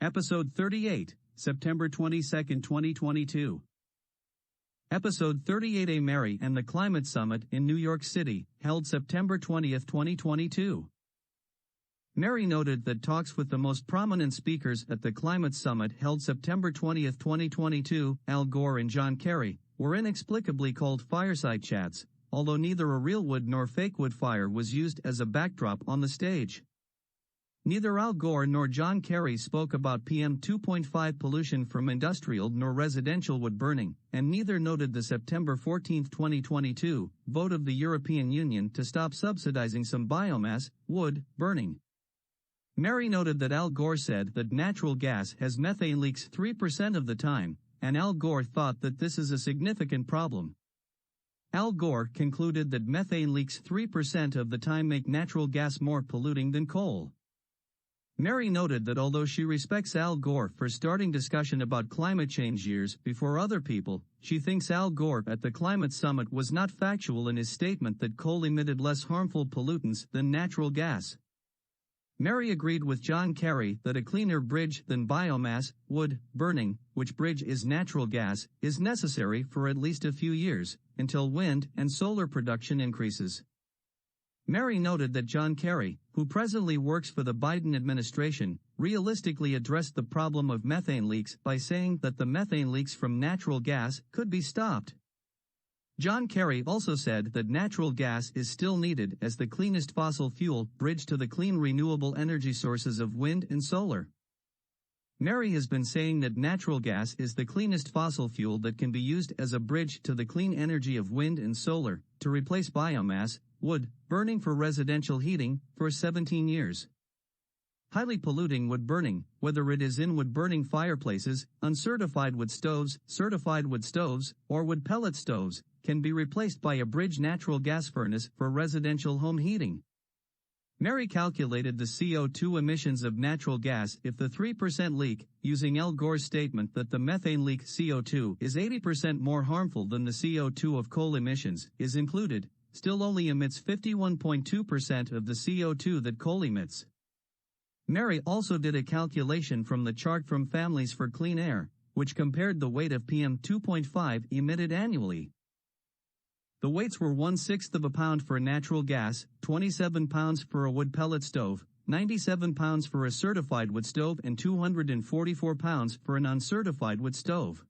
Episode 38, September 22, 2022. Episode 38. A Mary and the Climate Summit in New York City, held September 20, 2022. Mary noted that talks with the most prominent speakers at the Climate Summit held September 20, 2022, Al Gore and John Kerry, were inexplicably called fireside chats, although neither a real wood nor fake wood fire was used as a backdrop on the stage. Neither Al Gore nor John Kerry spoke about PM 2.5 pollution from industrial nor residential wood burning, and neither noted the September 14, 2022, vote of the European Union to stop subsidizing some biomass, wood, burning. Mary noted that Al Gore said that natural gas has methane leaks 3% of the time, and Al Gore thought that this is a significant problem. Al Gore concluded that methane leaks 3% of the time make natural gas more polluting than coal. Mary noted that although she respects Al Gore for starting discussion about climate change years before other people, she thinks Al Gore at the climate summit was not factual in his statement that coal emitted less harmful pollutants than natural gas. Mary agreed with John Kerry that a cleaner bridge than biomass, wood, burning, which bridge is natural gas, is necessary for at least a few years, until wind and solar production increases. Mary noted that John Kerry, who presently works for the Biden administration, realistically addressed the problem of methane leaks by saying that the methane leaks from natural gas could be stopped. John Kerry also said that natural gas is still needed as the cleanest fossil fuel bridge to the clean renewable energy sources of wind and solar. Mary has been saying that natural gas is the cleanest fossil fuel that can be used as a bridge to the clean energy of wind and solar, to replace biomass, wood, burning for residential heating, for 17 years. Highly polluting wood burning, whether it is in wood-burning fireplaces, uncertified wood stoves, certified wood stoves, or wood pellet stoves, can be replaced by a bridge natural gas furnace for residential home heating. Mary calculated the CO2 emissions of natural gas if the 3% leak, using Al Gore's statement that the methane leak CO2 is 80% more harmful than the CO2 of coal emissions, is included, still only emits 51.2% of the CO2 that coal emits. Mary also did a calculation from the chart from Families for Clean Air, which compared the weight of PM 2.5 emitted annually. The weights were 1/6 of a pound for natural gas, 27 pounds for a wood pellet stove, 97 pounds for a certified wood stove, and 244 pounds for an uncertified wood stove.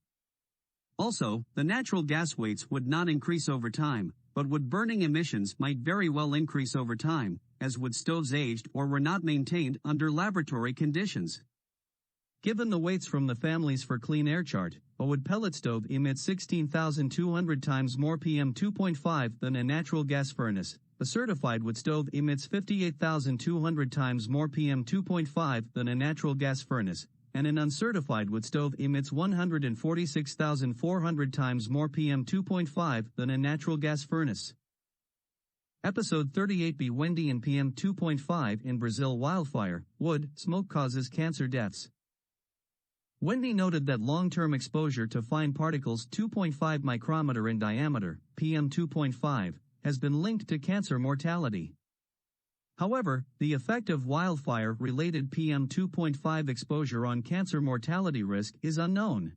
Also, the natural gas weights would not increase over time, but wood burning emissions might very well increase over time, as wood stoves aged or were not maintained under laboratory conditions. Given the weights from the Families for Clean Air chart, a wood pellet stove emits 16,200 times more PM 2.5 than a natural gas furnace. A certified wood stove emits 58,200 times more PM 2.5 than a natural gas furnace, and an uncertified wood stove emits 146,400 times more PM 2.5 than a natural gas furnace. Episode 38b. Wendy and PM 2.5 in Brazil wildfire, wood, smoke causes cancer deaths. Wendy noted that long-term exposure to fine particles 2.5 micrometer in diameter, PM 2.5, has been linked to cancer mortality. However, the effect of wildfire-related PM 2.5 exposure on cancer mortality risk is unknown.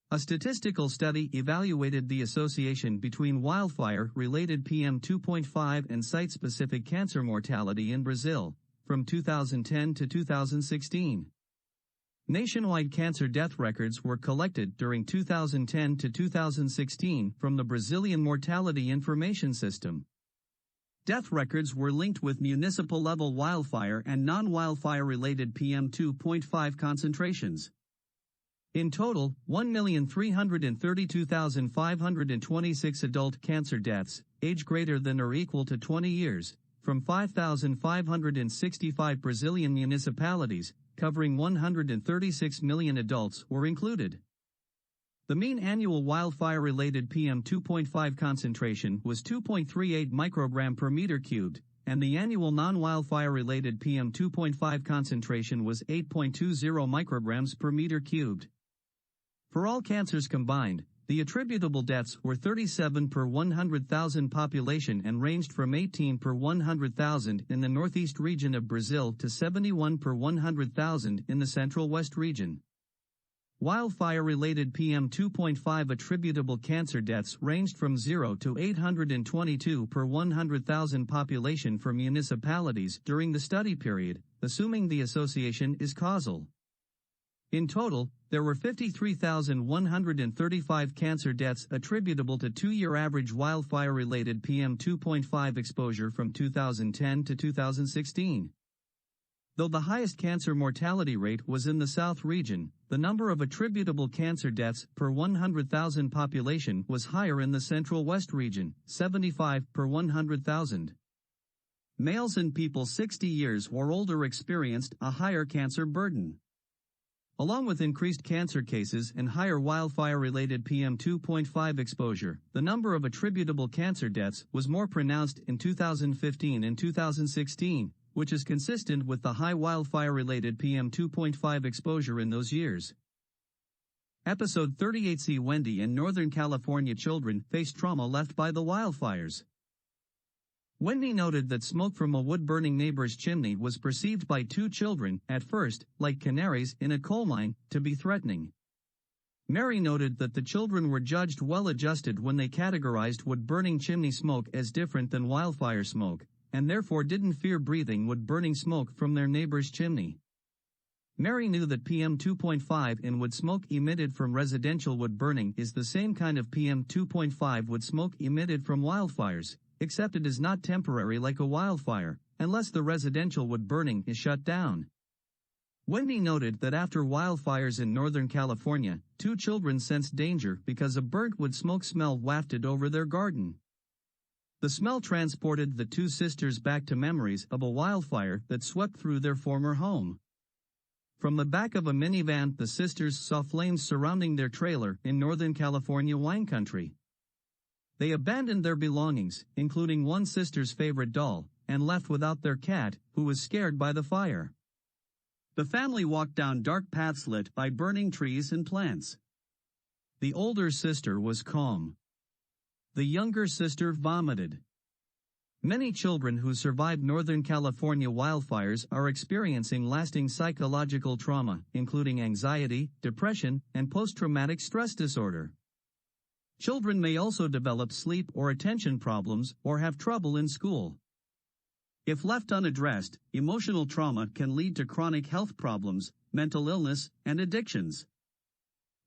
A statistical study evaluated the association between wildfire-related PM 2.5 and site-specific cancer mortality in Brazil, from 2010 to 2016. Nationwide cancer death records were collected during 2010 to 2016 from the Brazilian Mortality Information System. Death records were linked with municipal-level wildfire and non-wildfire-related PM 2.5 concentrations. In total, 1,332,526 adult cancer deaths, age greater than or equal to 20 years, from 5,565 Brazilian municipalities, covering 136 million adults, were included. The mean annual wildfire-related PM 2.5 concentration was 2.38 microgram per meter cubed, and the annual non-wildfire-related PM 2.5 concentration was 8.20 micrograms per meter cubed. For all cancers combined, the attributable deaths were 37 per 100,000 population and ranged from 18 per 100,000 in the northeast region of Brazil to 71 per 100,000 in the central west region. Wildfire-related PM2.5 attributable cancer deaths ranged from 0 to 822 per 100,000 population for municipalities during the study period, assuming the association is causal. In total, there were 53,135 cancer deaths attributable to two-year average wildfire-related PM2.5 exposure from 2010 to 2016. Though the highest cancer mortality rate was in the South region, the number of attributable cancer deaths per 100,000 population was higher in the Central West region, 75 per 100,000. Males and people 60 years or older experienced a higher cancer burden. Along with increased cancer cases and higher wildfire-related PM2.5 exposure, the number of attributable cancer deaths was more pronounced in 2015 and 2016, which is consistent with the high wildfire-related PM2.5 exposure in those years. Episode 38C. Wendy and Northern California children face trauma left by the wildfires. Wendy noted that smoke from a wood-burning neighbor's chimney was perceived by two children, at first, like canaries in a coal mine, to be threatening. Mary noted that the children were judged well-adjusted when they categorized wood-burning chimney smoke as different than wildfire smoke, and therefore didn't fear breathing wood-burning smoke from their neighbor's chimney. Mary knew that PM2.5 in wood smoke emitted from residential wood burning is the same kind of PM2.5 wood smoke emitted from wildfires, except it is not temporary like a wildfire, unless the residential wood burning is shut down. Wendy noted that after wildfires in Northern California, two children sensed danger because a burnt wood smoke smell wafted over their garden. The smell transported the two sisters back to memories of a wildfire that swept through their former home. From the back of a minivan, the sisters saw flames surrounding their trailer in Northern California wine country. They abandoned their belongings, including one sister's favorite doll, and left without their cat, who was scared by the fire. The family walked down dark paths lit by burning trees and plants. The older sister was calm. The younger sister vomited. Many children who survived Northern California wildfires are experiencing lasting psychological trauma, including anxiety, depression, and post-traumatic stress disorder. Children may also develop sleep or attention problems or have trouble in school. If left unaddressed, emotional trauma can lead to chronic health problems, mental illness, and addictions.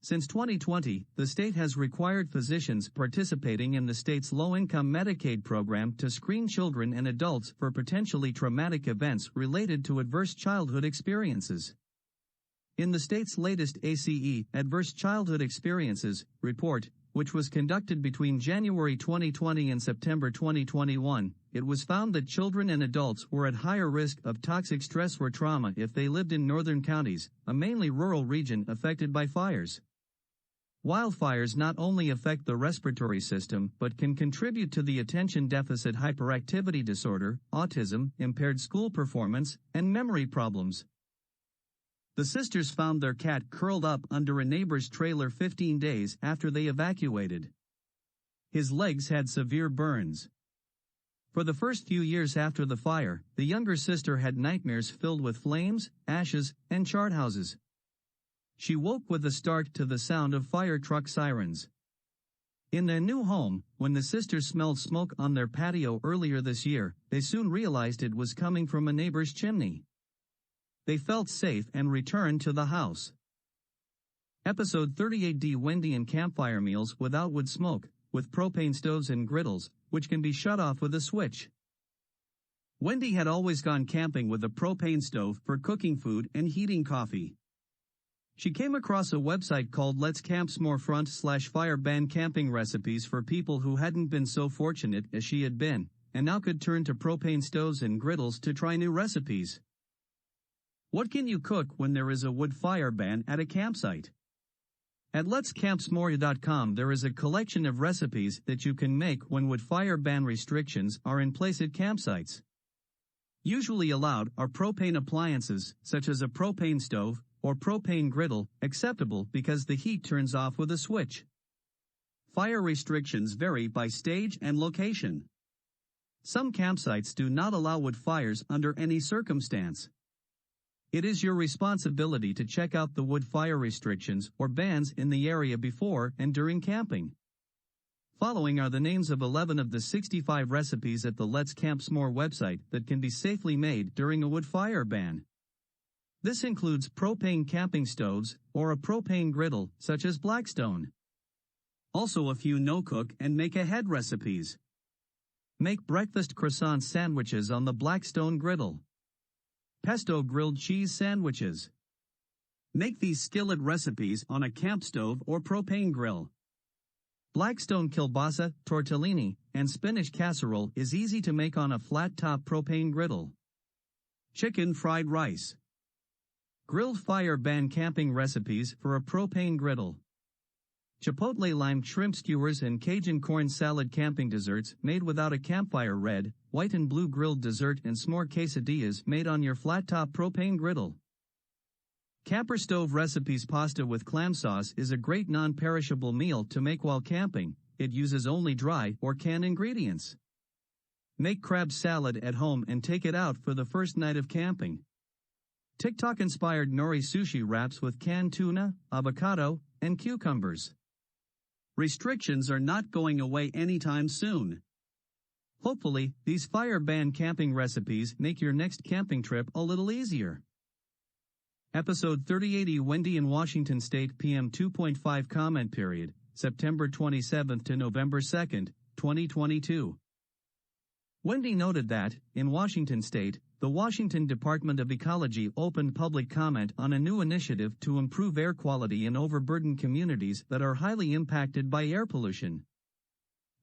Since 2020, the state has required physicians participating in the state's low-income Medicaid program to screen children and adults for potentially traumatic events related to adverse childhood experiences. In the state's latest ACE, Adverse Childhood Experiences, report, which was conducted between January 2020 and September 2021, it was found that children and adults were at higher risk of toxic stress or trauma if they lived in northern counties, a mainly rural region affected by fires. Wildfires not only affect the respiratory system but can contribute to the attention deficit hyperactivity disorder, autism, impaired school performance, and memory problems. The sisters found their cat curled up under a neighbor's trailer 15 days after they evacuated. His legs had severe burns. For the first few years after the fire, the younger sister had nightmares filled with flames, ashes, and charred houses. She woke with a start to the sound of fire truck sirens. In their new home, when the sisters smelled smoke on their patio earlier this year, they soon realized it was coming from a neighbor's chimney. They felt safe and returned to the house. Episode 38D. Wendy and Campfire meals without wood smoke, with propane stoves and griddles, which can be shut off with a switch. Wendy had always gone camping with a propane stove for cooking food and heating coffee. She came across a website called Let's Camp Smore/Fire Ban camping recipes for people who hadn't been so fortunate as she had been, and now could turn to propane stoves and griddles to try new recipes. What can you cook when there is a wood fire ban at a campsite? At letscampsmore.com there is a collection of recipes that you can make when wood fire ban restrictions are in place at campsites. Usually allowed are propane appliances, such as a propane stove or propane griddle, acceptable because the heat turns off with a switch. Fire restrictions vary by stage and location. Some campsites do not allow wood fires under any circumstance. It is your responsibility to check out the wood fire restrictions or bans in the area before and during camping. Following are the names of 11 of the 65 recipes at the Let's Camp S'more website that can be safely made during a wood fire ban. This includes propane camping stoves or a propane griddle, such as Blackstone. Also a few no-cook and make-ahead recipes. Make breakfast croissant sandwiches on the Blackstone griddle. Pesto grilled cheese sandwiches. Make these skillet recipes on a camp stove or propane grill. Blackstone kielbasa, tortellini, and spinach casserole is easy to make on a flat-top propane griddle. Chicken fried rice. Grilled fire ban camping recipes for a propane griddle. Chipotle lime shrimp skewers and Cajun corn salad camping desserts made without a campfire. Red, white and blue grilled dessert and s'more quesadillas made on your flat-top propane griddle. Camper stove recipes. Pasta with clam sauce is a great non-perishable meal to make while camping. It uses only dry or canned ingredients. Make crab salad at home and take it out for the first night of camping. TikTok-inspired nori sushi wraps with canned tuna, avocado, and cucumbers. Restrictions are not going away anytime soon. Hopefully, these fire ban camping recipes make your next camping trip a little easier. Episode 3080 Wendy in Washington State PM 2.5 comment period, September 27 to November 2, 2022. Wendy noted that, in Washington State, the Washington Department of Ecology opened public comment on a new initiative to improve air quality in overburdened communities that are highly impacted by air pollution.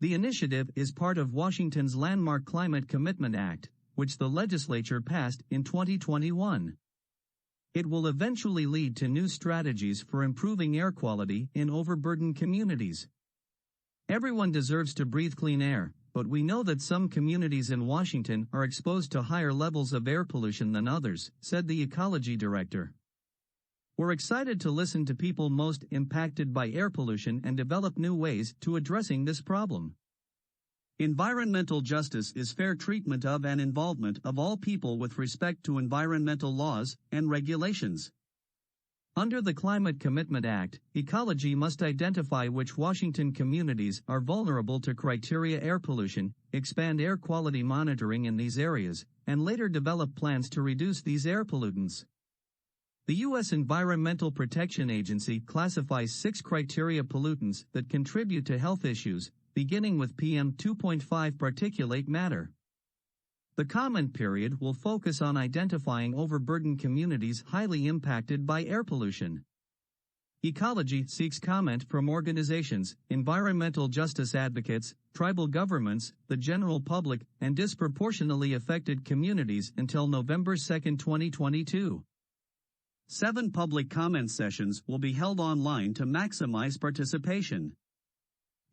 The initiative is part of Washington's landmark Climate Commitment Act, which the legislature passed in 2021. It will eventually lead to new strategies for improving air quality in overburdened communities. Everyone deserves to breathe clean air, but we know that some communities in Washington are exposed to higher levels of air pollution than others, said the ecology director. We're excited to listen to people most impacted by air pollution and develop new ways to addressing this problem. Environmental justice is fair treatment of and involvement of all people with respect to environmental laws and regulations. Under the Climate Commitment Act, ecology must identify which Washington communities are vulnerable to criteria air pollution, expand air quality monitoring in these areas, and later develop plans to reduce these air pollutants. The U.S. Environmental Protection Agency classifies 6 criteria pollutants that contribute to health issues, beginning with PM 2.5 particulate matter. The comment period will focus on identifying overburdened communities highly impacted by air pollution. Ecology seeks comment from organizations, environmental justice advocates, tribal governments, the general public, and disproportionately affected communities until November 2, 2022. 7 public comment sessions will be held online to maximize participation.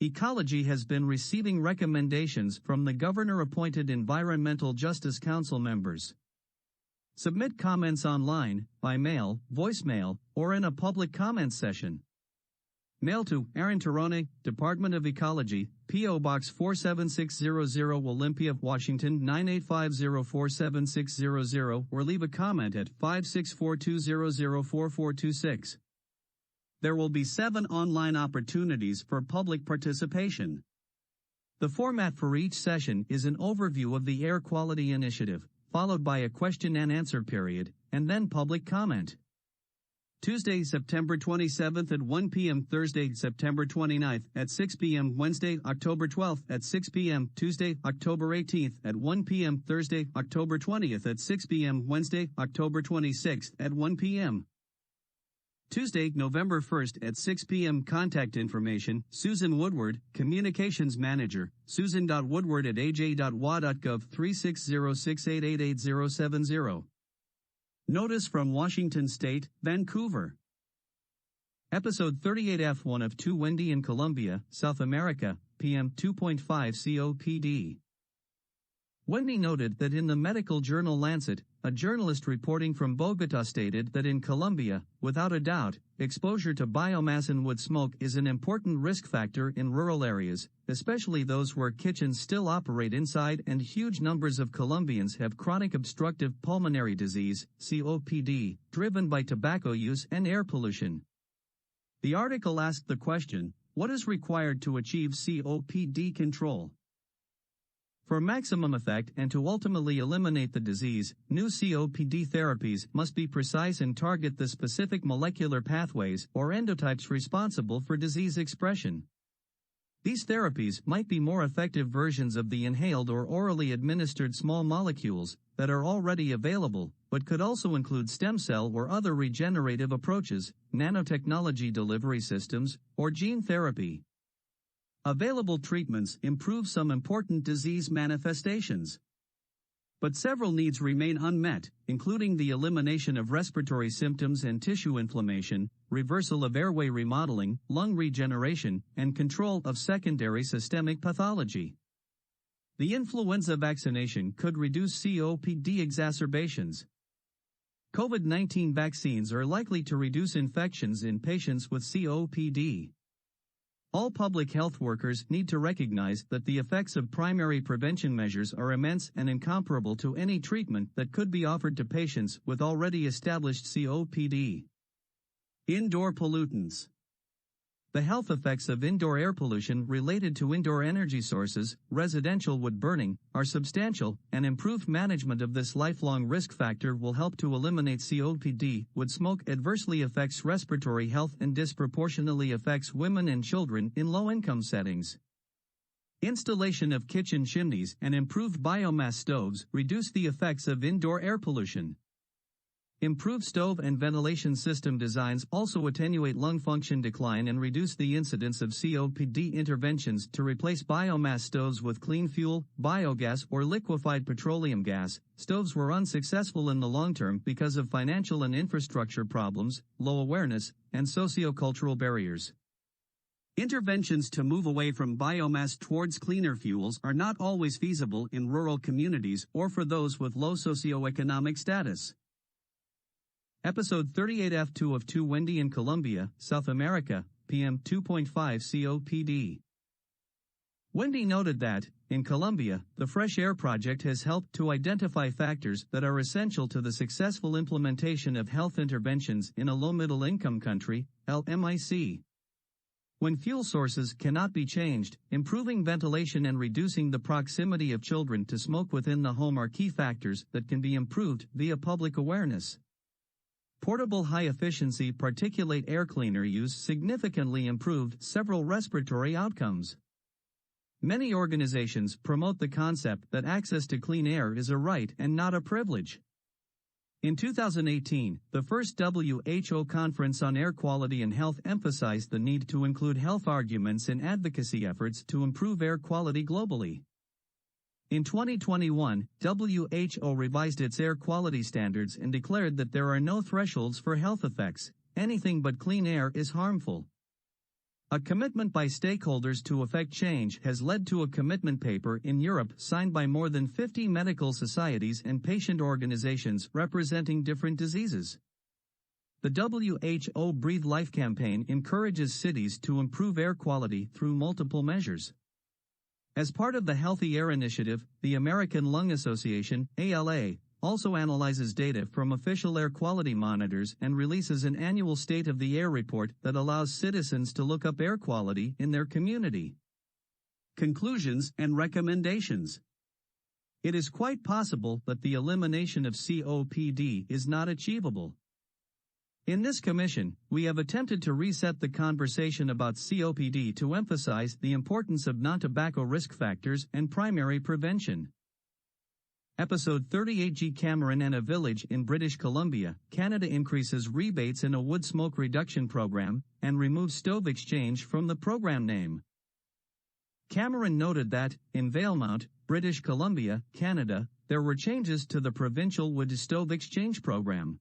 Ecology has been receiving recommendations from the governor-appointed Environmental Justice Council members. Submit comments online, by mail, voicemail, or in a public comment session. Mail to Aaron Tarone, Department of Ecology, P.O. Box 47600, Olympia, Washington 985047600, or leave a comment at 564204426. There will be 7 online opportunities for public participation. The format for each session is an overview of the Air Quality Initiative, followed by a question and answer period, and then public comment. Tuesday, September 27th at 1 p.m. Thursday, September 29th at 6 p.m. Wednesday, October 12th at 6 p.m. Tuesday, October 18th at 1 p.m. Thursday, October 20th at 6 p.m. Wednesday, October 26th at 1 p.m. Tuesday, November 1st at 6 p.m. Contact information, Susan Woodward, Communications Manager, susan.woodward@aj.wa.gov 36068888070. Notice from Washington State, Vancouver. Episode 38F1 of 2 Wendy in Colombia, South America, PM 2.5 COPD. Wendy noted that in the medical journal Lancet, a journalist reporting from Bogota stated that in Colombia, without a doubt, exposure to biomass and wood smoke is an important risk factor in rural areas, especially those where kitchens still operate inside, and huge numbers of Colombians have chronic obstructive pulmonary disease, COPD, driven by tobacco use and air pollution. The article asked the question, what is required to achieve COPD control? For maximum effect and to ultimately eliminate the disease, new COPD therapies must be precise and target the specific molecular pathways or endotypes responsible for disease expression. These therapies might be more effective versions of the inhaled or orally administered small molecules that are already available, but could also include stem cell or other regenerative approaches, nanotechnology delivery systems, or gene therapy. Available treatments improve some important disease manifestations. But several needs remain unmet, including the elimination of respiratory symptoms and tissue inflammation, reversal of airway remodeling, lung regeneration, and control of secondary systemic pathology. The influenza vaccination could reduce COPD exacerbations. COVID-19 vaccines are likely to reduce infections in patients with COPD. All public health workers need to recognize that the effects of primary prevention measures are immense and incomparable to any treatment that could be offered to patients with already established COPD. Indoor pollutants. The health effects of indoor air pollution related to indoor energy sources, residential wood burning, are substantial, and improved management of this lifelong risk factor will help to eliminate COPD. Wood smoke adversely affects respiratory health and disproportionately affects women and children in low-income settings. Installation of kitchen chimneys and improved biomass stoves reduce the effects of indoor air pollution. Improved stove and ventilation system designs also attenuate lung function decline and reduce the incidence of COPD. Interventions to replace biomass stoves with clean fuel, biogas, or liquefied petroleum gas stoves were unsuccessful in the long term because of financial and infrastructure problems, low awareness, and sociocultural barriers. Interventions to move away from biomass towards cleaner fuels are not always feasible in rural communities or for those with low socioeconomic status. Episode 38F2 of 2 Wendy in Colombia, South America, PM 2.5 COPD. Wendy noted that, in Colombia, the Fresh Air Project has helped to identify factors that are essential to the successful implementation of health interventions in a low-middle income country, LMIC. When fuel sources cannot be changed, improving ventilation and reducing the proximity of children to smoke within the home are key factors that can be improved via public awareness. Portable high-efficiency particulate air cleaner use significantly improved several respiratory outcomes. Many organizations promote the concept that access to clean air is a right and not a privilege. In 2018, the first WHO Conference on Air Quality and Health emphasized the need to include health arguments in advocacy efforts to improve air quality globally. In 2021, WHO revised its air quality standards and declared that there are no thresholds for health effects. Anything but clean air is harmful. A commitment by stakeholders to effect change has led to a commitment paper in Europe signed by more than 50 medical societies and patient organizations representing different diseases. The WHO Breathe Life campaign encourages cities to improve air quality through multiple measures. As part of the Healthy Air Initiative, the American Lung Association, ALA, also analyzes data from official air quality monitors and releases an annual State of the Air report that allows citizens to look up air quality in their community. Conclusions and recommendations. It is quite possible that the elimination of COPD is not achievable. In this commission, we have attempted to reset the conversation about COPD to emphasize the importance of non-tobacco risk factors and primary prevention. Episode 38G Cameron and a village in British Columbia, Canada increases rebates in a wood smoke reduction program, and removes stove exchange from the program name. Cameron noted that, in Valemount, British Columbia, Canada, there were changes to the Provincial wood stove exchange program.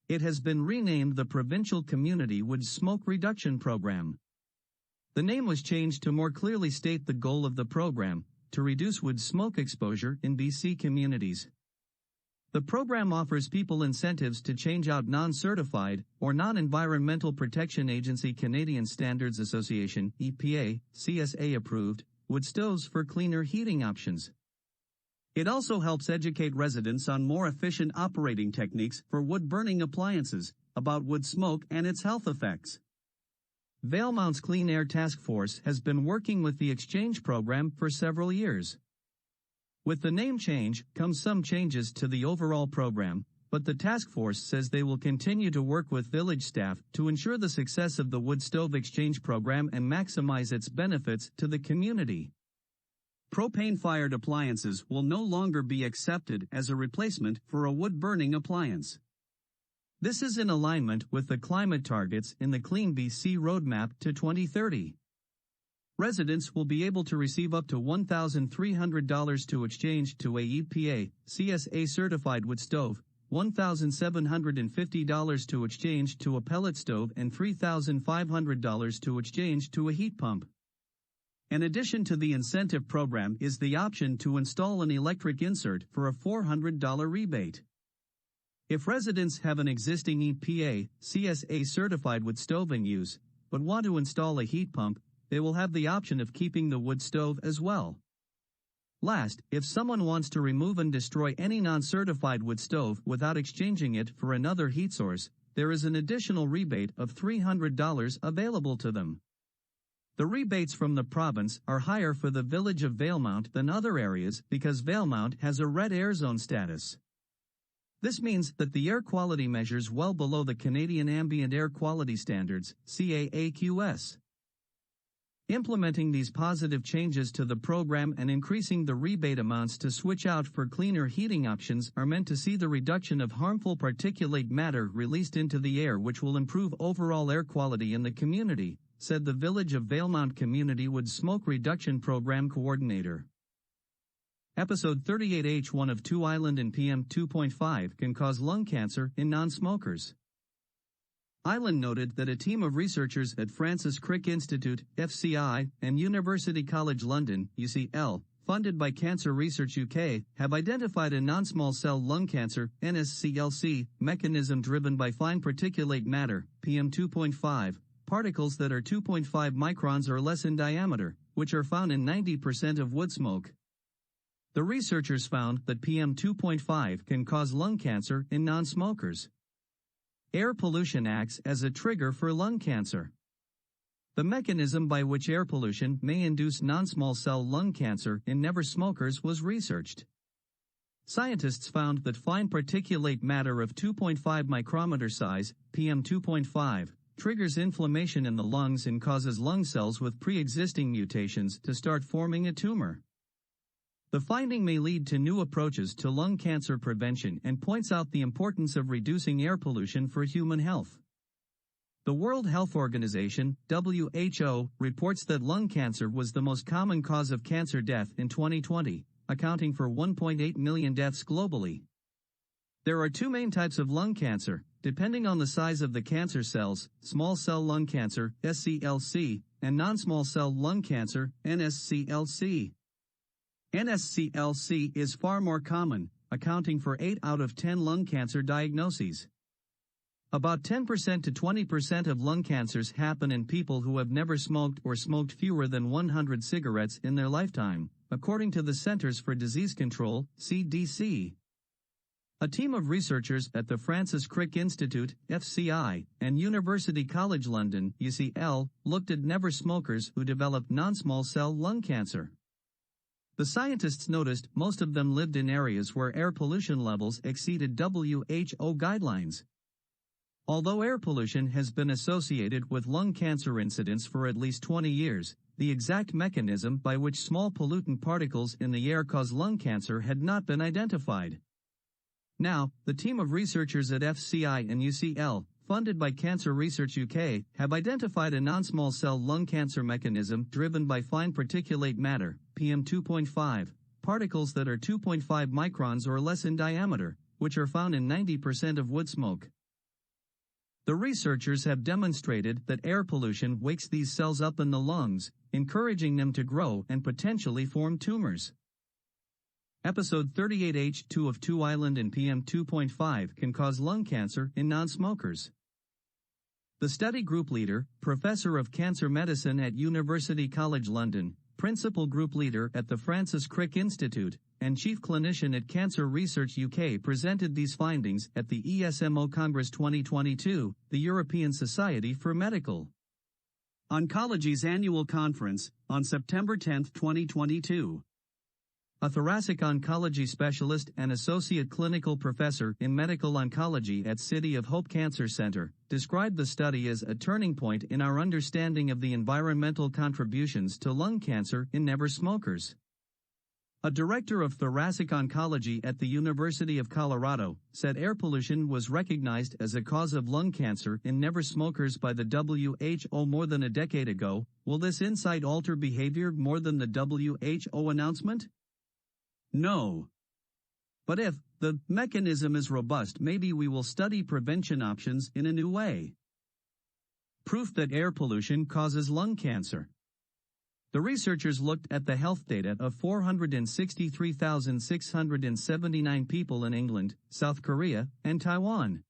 It has been renamed the Provincial Community Wood Smoke Reduction Program. The name was changed to more clearly state the goal of the program, to reduce wood smoke exposure in BC communities. The program offers people incentives to change out non-certified or non-Environmental Protection Agency Canadian Standards Association (EPA) CSA approved wood stoves for cleaner heating options. It also helps educate residents on more efficient operating techniques for wood-burning appliances, about wood smoke and its health effects. Valemount's Clean Air Task Force has been working with the exchange program for several years. With the name change comes some changes to the overall program, but the task force says they will continue to work with village staff to ensure the success of the wood stove exchange program and maximize its benefits to the community. Propane-fired appliances will no longer be accepted as a replacement for a wood-burning appliance. This is in alignment with the climate targets in the Clean BC Roadmap to 2030. Residents will be able to receive up to $1,300 to exchange to a EPA, CSA certified wood stove, $1,750 to exchange to a pellet stove and $3,500 to exchange to a heat pump. In addition to the incentive program is the option to install an electric insert for a $400 rebate. If residents have an existing EPA, CSA certified wood stove in use, but want to install a heat pump, they will have the option of keeping the wood stove as well. Last, if someone wants to remove and destroy any non-certified wood stove without exchanging it for another heat source, there is an additional rebate of $300 available to them. The rebates from the province are higher for the village of Valemount than other areas because Valemount has a red air zone status. This means that the air quality measures well below the Canadian Ambient Air Quality Standards, CAAQS. Implementing these positive changes to the program and increasing the rebate amounts to switch out for cleaner heating options are meant to see the reduction of harmful particulate matter released into the air, which will improve overall air quality in the community, said the Village of Valemount Community Wood Smoke Reduction Program Coordinator. Episode 38H1 of 2 Island and PM 2.5 can cause lung cancer in non-smokers. Island noted that a team of researchers at Francis Crick Institute, FCI, and University College London, UCL, funded by Cancer Research UK, have identified a non-small cell lung cancer, NSCLC, mechanism driven by fine particulate matter, PM 2.5, particles that are 2.5 microns or less in diameter, which are found in 90% of wood smoke. The researchers found that PM 2.5 can cause lung cancer in non-smokers. Air pollution acts as a trigger for lung cancer. The mechanism by which air pollution may induce non-small cell lung cancer in never smokers was researched. Scientists found that fine particulate matter of 2.5 micrometer size, PM 2.5, triggers inflammation in the lungs and causes lung cells with pre-existing mutations to start forming a tumor. The finding may lead to new approaches to lung cancer prevention and points out the importance of reducing air pollution for human health. The World Health Organization, WHO, reports that lung cancer was the most common cause of cancer death in 2020, accounting for 1.8 million deaths globally. There are two main types of lung cancer, depending on the size of the cancer cells: small cell lung cancer, SCLC, and non-small cell lung cancer, NSCLC. NSCLC is far more common, accounting for 8 out of 10 lung cancer diagnoses. About 10% to 20% of lung cancers happen in people who have never smoked or smoked fewer than 100 cigarettes in their lifetime, according to the Centers for Disease Control, CDC. A team of researchers at the Francis Crick Institute, FCI, and University College London, UCL, looked at never smokers who developed non-small cell lung cancer. The scientists noticed most of them lived in areas where air pollution levels exceeded WHO guidelines. Although air pollution has been associated with lung cancer incidence for at least 20 years, the exact mechanism by which small pollutant particles in the air cause lung cancer had not been identified. Now, the team of researchers at FCI and UCL, funded by Cancer Research UK, have identified a non-small cell lung cancer mechanism driven by fine particulate matter, PM 2.5, particles that are 2.5 microns or less in diameter, which are found in 90% of wood smoke. The researchers have demonstrated that air pollution wakes these cells up in the lungs, encouraging them to grow and potentially form tumors. Episode 38H2 of 2 Island and PM2.5 can cause lung cancer in non-smokers. The study group leader, Professor of Cancer Medicine at University College London, Principal Group Leader at the Francis Crick Institute, and Chief Clinician at Cancer Research UK presented these findings at the ESMO Congress 2022, the European Society for Medical Oncology's annual conference, on September 10, 2022. A thoracic oncology specialist and associate clinical professor in medical oncology at City of Hope Cancer Center, described the study as a turning point in our understanding of the environmental contributions to lung cancer in never smokers. A director of thoracic oncology at the University of Colorado said air pollution was recognized as a cause of lung cancer in never smokers by the WHO more than a decade ago. Will this insight alter behavior more than the WHO announcement? No. But if the mechanism is robust, maybe we will study prevention options in a new way. Proof that air pollution causes lung cancer. The researchers looked at the health data of 463,679 people in England, South Korea, and Taiwan.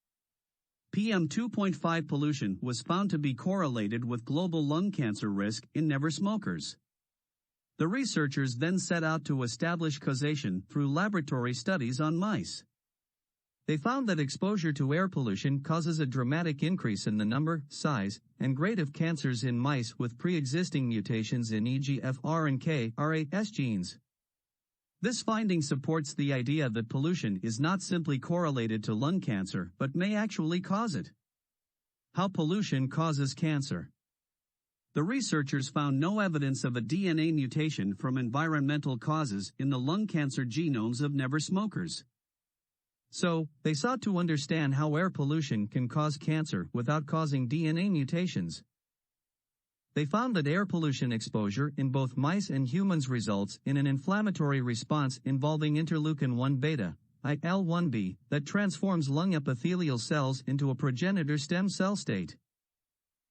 PM2.5 pollution was found to be correlated with global lung cancer risk in never smokers. The researchers then set out to establish causation through laboratory studies on mice. They found that exposure to air pollution causes a dramatic increase in the number, size, and grade of cancers in mice with pre-existing mutations in EGFR and KRAS genes. This finding supports the idea that pollution is not simply correlated to lung cancer but may actually cause it. How pollution causes cancer. The researchers found no evidence of a DNA mutation from environmental causes in the lung cancer genomes of never smokers. So, they sought to understand how air pollution can cause cancer without causing DNA mutations. They found that air pollution exposure in both mice and humans results in an inflammatory response involving interleukin-1 beta, IL-1B, that transforms lung epithelial cells into a progenitor stem cell state.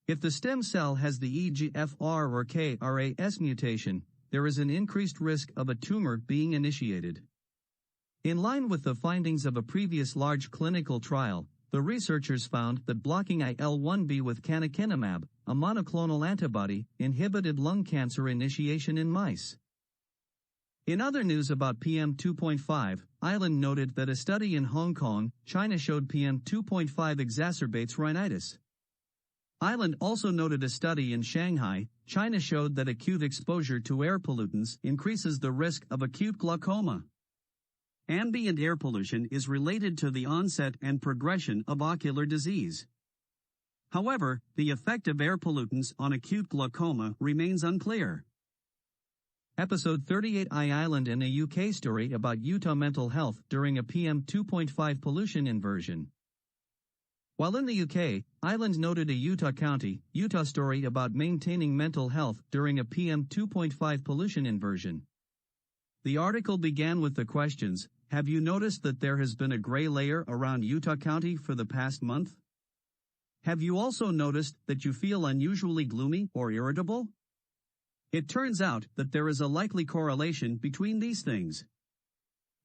If the stem cell has the EGFR or KRAS mutation, there is an increased risk of a tumor being initiated. In line with the findings of a previous large clinical trial, the researchers found that blocking IL-1B with canakinumab, a monoclonal antibody, inhibited lung cancer initiation in mice. In other news about PM2.5, Island noted that a study in Hong Kong, China showed PM2.5 exacerbates rhinitis. Island also noted a study in Shanghai, China showed that acute exposure to air pollutants increases the risk of acute glaucoma. Ambient air pollution is related to the onset and progression of ocular disease. However, the effect of air pollutants on acute glaucoma remains unclear. Episode 38 Island and a UK story about Utah mental health during a PM2.5 pollution inversion. While in the UK, Island noted a Utah County, Utah story about maintaining mental health during a PM2.5 pollution inversion. The article began with the questions, have you noticed that there has been a gray layer around Utah County for the past month? Have you also noticed that you feel unusually gloomy or irritable? It turns out that there is a likely correlation between these things.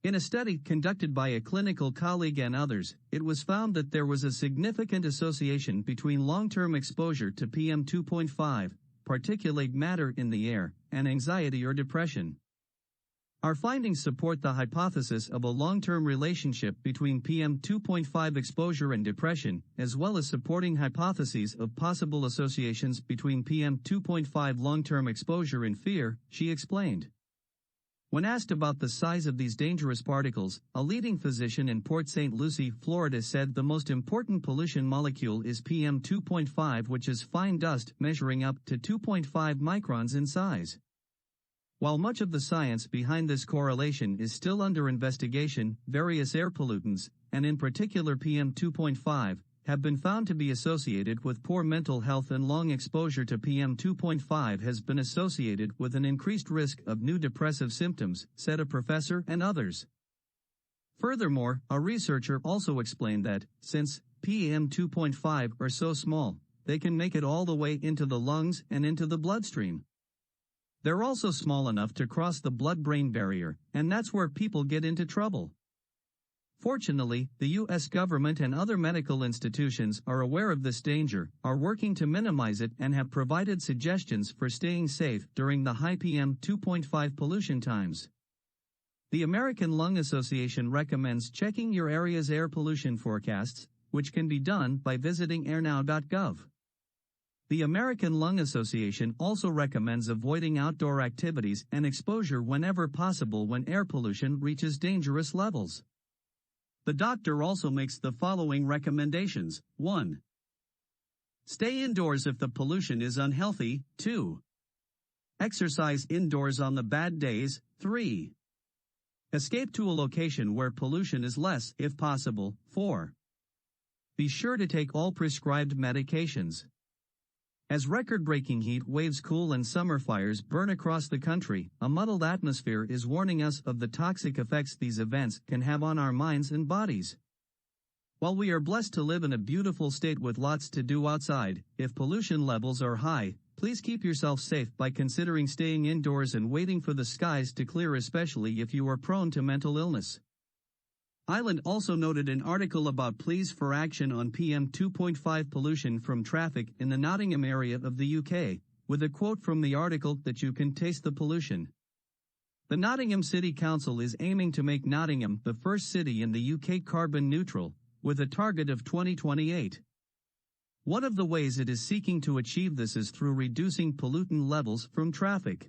In a study conducted by a clinical colleague and others, it was found that there was a significant association between long-term exposure to PM2.5, particulate matter in the air, and anxiety or depression. Our findings support the hypothesis of a long-term relationship between PM2.5 exposure and depression, as well as supporting hypotheses of possible associations between PM2.5 long-term exposure and fear, she explained. When asked about the size of these dangerous particles, a leading physician in Port St. Lucie, Florida said the most important pollution molecule is PM2.5, which is fine dust measuring up to 2.5 microns in size. While much of the science behind this correlation is still under investigation, various air pollutants, and in particular PM2.5, have been found to be associated with poor mental health, and long exposure to PM2.5 has been associated with an increased risk of new depressive symptoms, said a professor and others. Furthermore, a researcher also explained that, since PM2.5 are so small, they can make it all the way into the lungs and into the bloodstream. They're also small enough to cross the blood-brain barrier, and that's where people get into trouble. Fortunately, the U.S. government and other medical institutions are aware of this danger, are working to minimize it, and have provided suggestions for staying safe during the high PM2.5 pollution times. The American Lung Association recommends checking your area's air pollution forecasts, which can be done by visiting airnow.gov. The American Lung Association also recommends avoiding outdoor activities and exposure whenever possible when air pollution reaches dangerous levels. The doctor also makes the following recommendations. 1. Stay indoors if the pollution is unhealthy. 2. Exercise indoors on the bad days. 3. Escape to a location where pollution is less, if possible. 4. Be sure to take all prescribed medications. As record-breaking heat waves cool and summer fires burn across the country, a muddled atmosphere is warning us of the toxic effects these events can have on our minds and bodies. While we are blessed to live in a beautiful state with lots to do outside, if pollution levels are high, please keep yourself safe by considering staying indoors and waiting for the skies to clear, especially if you are prone to mental illness. Island also noted an article about pleas for action on PM2.5 pollution from traffic in the Nottingham area of the UK, with a quote from the article that you can taste the pollution. The Nottingham City Council is aiming to make Nottingham the first city in the UK carbon neutral, with a target of 2028. One of the ways it is seeking to achieve this is through reducing pollutant levels from traffic.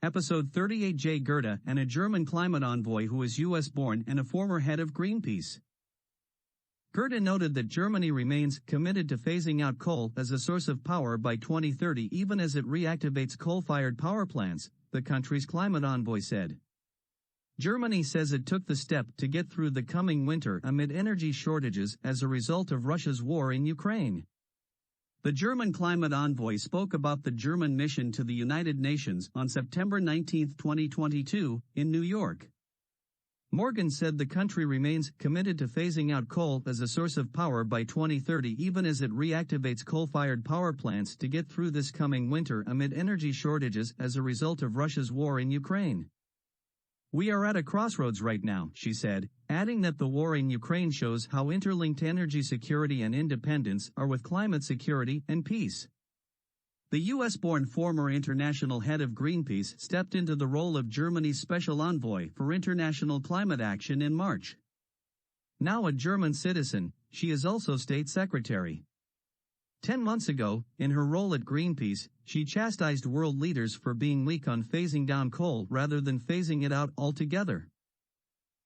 Episode 38. Jay Goethe, and a German climate envoy who is U.S.-born and a former head of Greenpeace. Goethe noted that Germany remains committed to phasing out coal as a source of power by 2030 even as it reactivates coal-fired power plants, the country's climate envoy said. Germany says it took the step to get through the coming winter amid energy shortages as a result of Russia's war in Ukraine. The German climate envoy spoke about the German mission to the United Nations on September 19, 2022, in New York. Morgan said the country remains committed to phasing out coal as a source of power by 2030 even as it reactivates coal-fired power plants to get through this coming winter amid energy shortages as a result of Russia's war in Ukraine. We are at a crossroads right now, she said, adding that the war in Ukraine shows how interlinked energy security and independence are with climate security and peace. The U.S.-born former international head of Greenpeace stepped into the role of Germany's special envoy for international climate action in March. Now a German citizen, she is also state secretary. 10 months ago, in her role at Greenpeace, she chastised world leaders for being weak on phasing down coal rather than phasing it out altogether.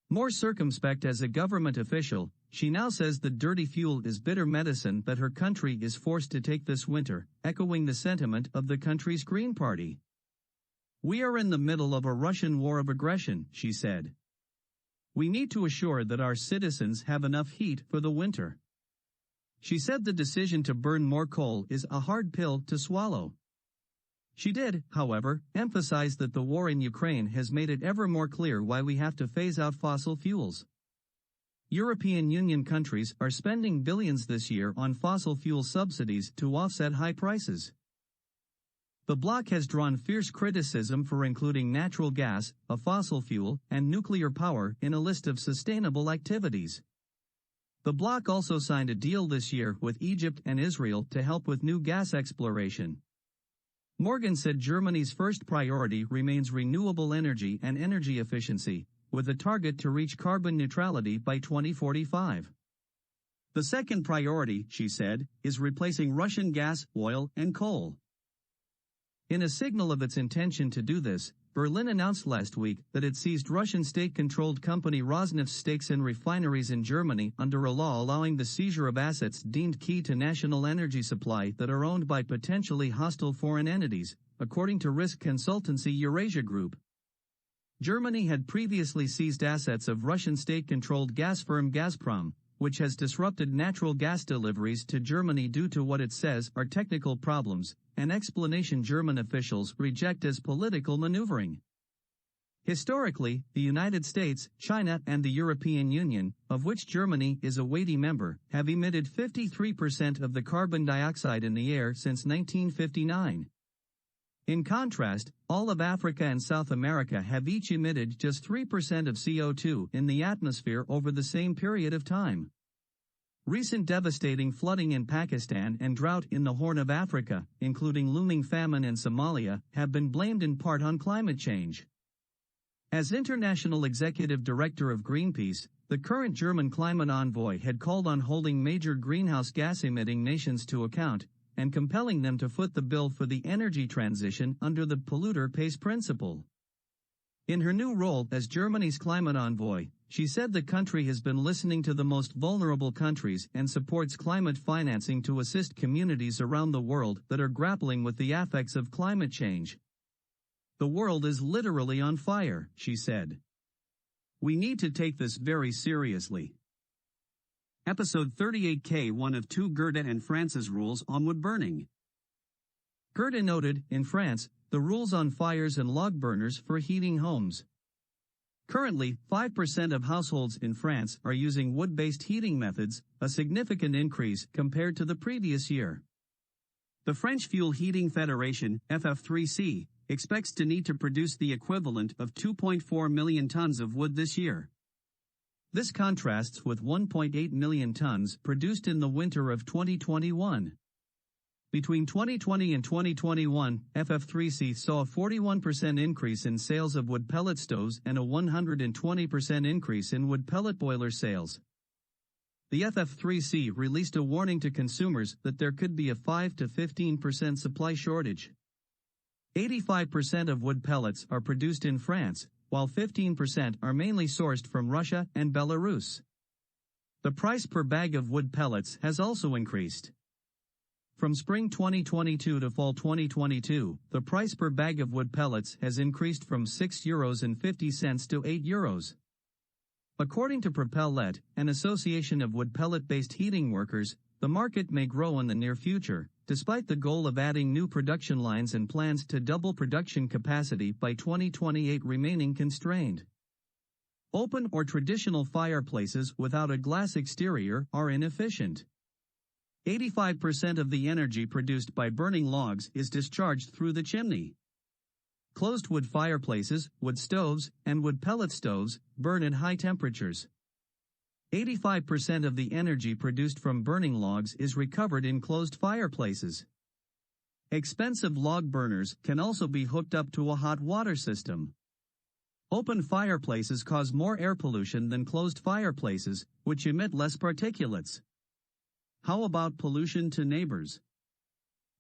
More circumspect as a government official, she now says the dirty fuel is bitter medicine that her country is forced to take this winter, echoing the sentiment of the country's Green Party. We are in the middle of a Russian war of aggression, she said. We need to assure that our citizens have enough heat for the winter. She said the decision to burn more coal is a hard pill to swallow. She did, however, emphasize that the war in Ukraine has made it ever more clear why we have to phase out fossil fuels. European Union countries are spending billions this year on fossil fuel subsidies to offset high prices. The bloc has drawn fierce criticism for including natural gas, a fossil fuel, and nuclear power in a list of sustainable activities. The bloc also signed a deal this year with Egypt and Israel to help with new gas exploration. Morgan said Germany's first priority remains renewable energy and energy efficiency, with a target to reach carbon neutrality by 2045. The second priority, she said, is replacing Russian gas, oil, and coal. In a signal of its intention to do this, Berlin announced last week that it seized Russian state-controlled company Rosneft's stakes in refineries in Germany under a law allowing the seizure of assets deemed key to national energy supply that are owned by potentially hostile foreign entities, according to risk consultancy Eurasia Group. Germany had previously seized assets of Russian state-controlled gas firm Gazprom, which has disrupted natural gas deliveries to Germany due to what it says are technical problems, an explanation German officials reject as political maneuvering. Historically, the United States, China, and the European Union, of which Germany is a weighty member, have emitted 53% of the carbon dioxide in the air since 1959. In contrast, all of Africa and South America have each emitted just 3% of CO2 in the atmosphere over the same period of time. Recent devastating flooding in Pakistan and drought in the Horn of Africa, including looming famine in Somalia, have been blamed in part on climate change. As International Executive Director of Greenpeace, the current German climate envoy had called on holding major greenhouse gas-emitting nations to account, and compelling them to foot the bill for the energy transition under the polluter pays principle. In her new role as Germany's climate envoy, she said the country has been listening to the most vulnerable countries and supports climate financing to assist communities around the world that are grappling with the effects of climate change. The world is literally on fire, she said. We need to take this very seriously. Episode 38K, one of two Gerda and France's rules on wood burning. Gerda noted, in France, the rules on fires and log burners for heating homes. Currently, 5% of households in France are using wood-based heating methods, a significant increase compared to the previous year. The French Fuel Heating Federation, FF3C, expects to need to produce the equivalent of 2.4 million tons of wood this year. This contrasts with 1.8 million tons produced in the winter of 2021. Between 2020 and 2021, FF3C saw a 41% increase in sales of wood pellet stoves and a 120% increase in wood pellet boiler sales. The FF3C released a warning to consumers that there could be a 5 to 15% supply shortage. 85% of wood pellets are produced in France, while 15% are mainly sourced from Russia and Belarus. The price per bag of wood pellets has also increased. From spring 2022 to fall 2022, the price per bag of wood pellets has increased from €6.50 to €8. According to Propellet, an association of wood pellet-based heating workers, the market may grow in the near future, despite the goal of adding new production lines and plans to double production capacity by 2028 remaining constrained. Open or traditional fireplaces without a glass exterior are inefficient. 85% of the energy produced by burning logs is discharged through the chimney. Closed wood fireplaces, wood stoves, and wood pellet stoves burn at high temperatures. 85% of the energy produced from burning logs is recovered in closed fireplaces. Expensive log burners can also be hooked up to a hot water system. Open fireplaces cause more air pollution than closed fireplaces, which emit less particulates. How about pollution to neighbors?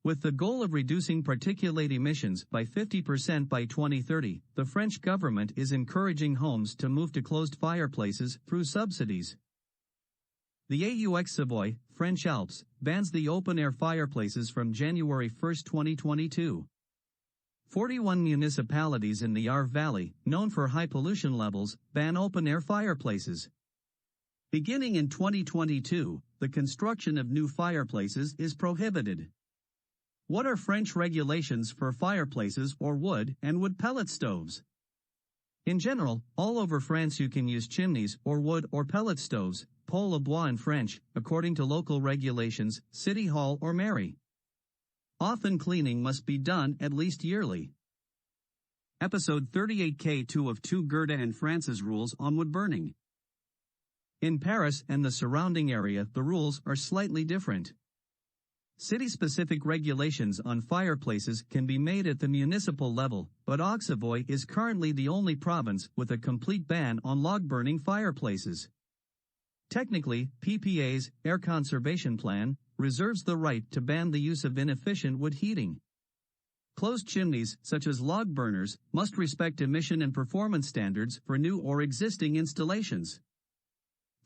With the goal of reducing particulate emissions by 50% by 2030, the French government is encouraging homes to move to closed fireplaces through subsidies. The AUX Savoy, French Alps, bans the open-air fireplaces from January 1, 2022. 41 municipalities in the Arve Valley, known for high pollution levels, ban open-air fireplaces. Beginning in 2022, the construction of new fireplaces is prohibited. What are French regulations for fireplaces or wood and wood pellet stoves? In general, all over France you can use chimneys or wood or pellet stoves, poêle à bois in French, according to local regulations, city hall or mairie. Often cleaning must be done at least yearly. Episode 38K, 2 of 2 Gerda and France's rules on wood burning. In Paris and the surrounding area, the rules are slightly different. City-specific regulations on fireplaces can be made at the municipal level, but Auxavoy is currently the only province with a complete ban on log-burning fireplaces. Technically, PPA's Air Conservation Plan reserves the right to ban the use of inefficient wood heating. Closed chimneys, such as log burners, must respect emission and performance standards for new or existing installations.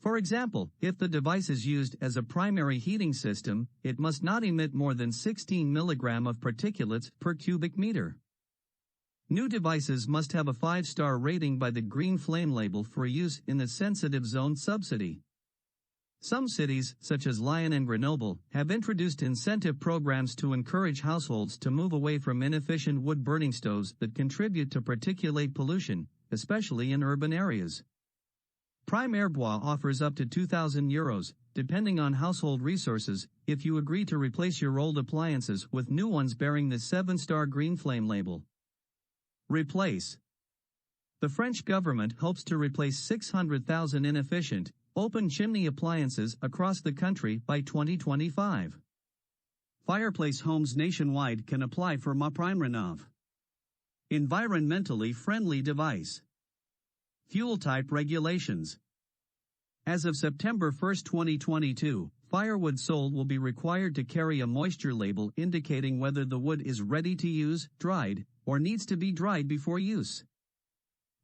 For example, if the device is used as a primary heating system, it must not emit more than 16 mg of particulates per cubic meter. New devices must have a 5-star rating by the Green Flame label for use in the sensitive zone subsidy. Some cities, such as Lyon and Grenoble, have introduced incentive programs to encourage households to move away from inefficient wood-burning stoves that contribute to particulate pollution, especially in urban areas. Prime Airbois offers up to €2,000, depending on household resources, if you agree to replace your old appliances with new ones bearing the 7-star green flame label. Replace. The French government hopes to replace 600,000 inefficient, open chimney appliances across the country by 2025. Fireplace homes nationwide can apply for MaPrimeRénov'. Environmentally friendly device. Fuel type regulations. As of September 1, 2022, firewood sold will be required to carry a moisture label indicating whether the wood is ready to use, dried, or needs to be dried before use.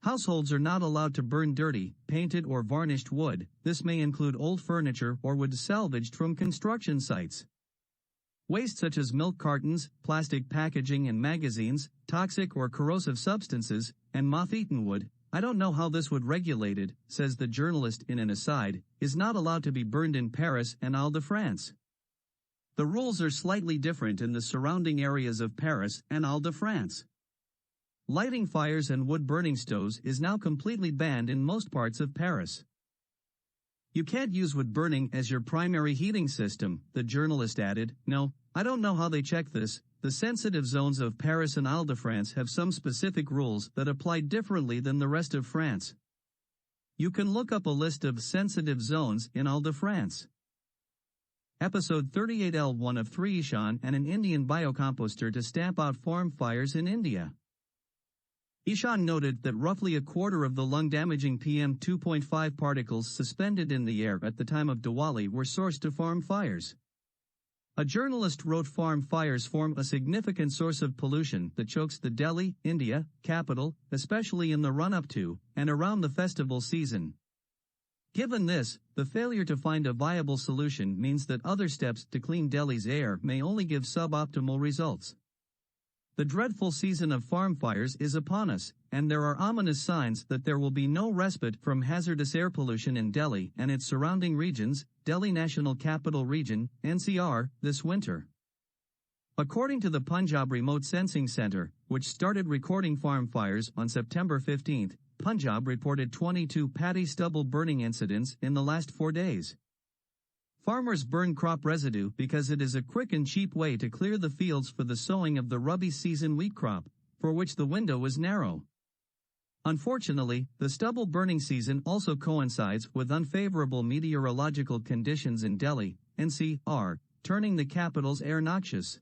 Households are not allowed to burn dirty, painted or varnished wood. This may include old furniture or wood salvaged from construction sites. Waste such as milk cartons, plastic packaging and magazines, toxic or corrosive substances, and moth-eaten wood, I don't know how this would regulated, says the journalist in an aside, is not allowed to be burned in Paris and Ile-de-France. The rules are slightly different in the surrounding areas of Paris and Ile-de-France. Lighting fires and wood-burning stoves is now completely banned in most parts of Paris. You can't use wood burning as your primary heating system, the journalist added. No, I don't know how they check this. The sensitive zones of Paris and Ile-de-France have some specific rules that apply differently than the rest of France. You can look up a list of sensitive zones in Ile-de-France. Episode 38L1 of 3 Ishan and an Indian biocomposter to stamp out farm fires in India. Ishan noted that roughly a quarter of the lung-damaging PM2.5 particles suspended in the air at the time of Diwali were sourced to farm fires. A journalist wrote farm fires form a significant source of pollution that chokes the Delhi, India, capital, especially in the run-up to and around the festival season. Given this, the failure to find a viable solution means that other steps to clean Delhi's air may only give suboptimal results. The dreadful season of farm fires is upon us, and there are ominous signs that there will be no respite from hazardous air pollution in Delhi and its surrounding regions, Delhi National Capital Region, NCR, this winter. According to the Punjab Remote Sensing Center, which started recording farm fires on September 15, Punjab reported 22 paddy stubble burning incidents in the last 4 days. Farmers burn crop residue because it is a quick and cheap way to clear the fields for the sowing of the Rabi season wheat crop, for which the window is narrow. Unfortunately, the stubble burning season also coincides with unfavorable meteorological conditions in Delhi, NCR, turning the capital's air noxious.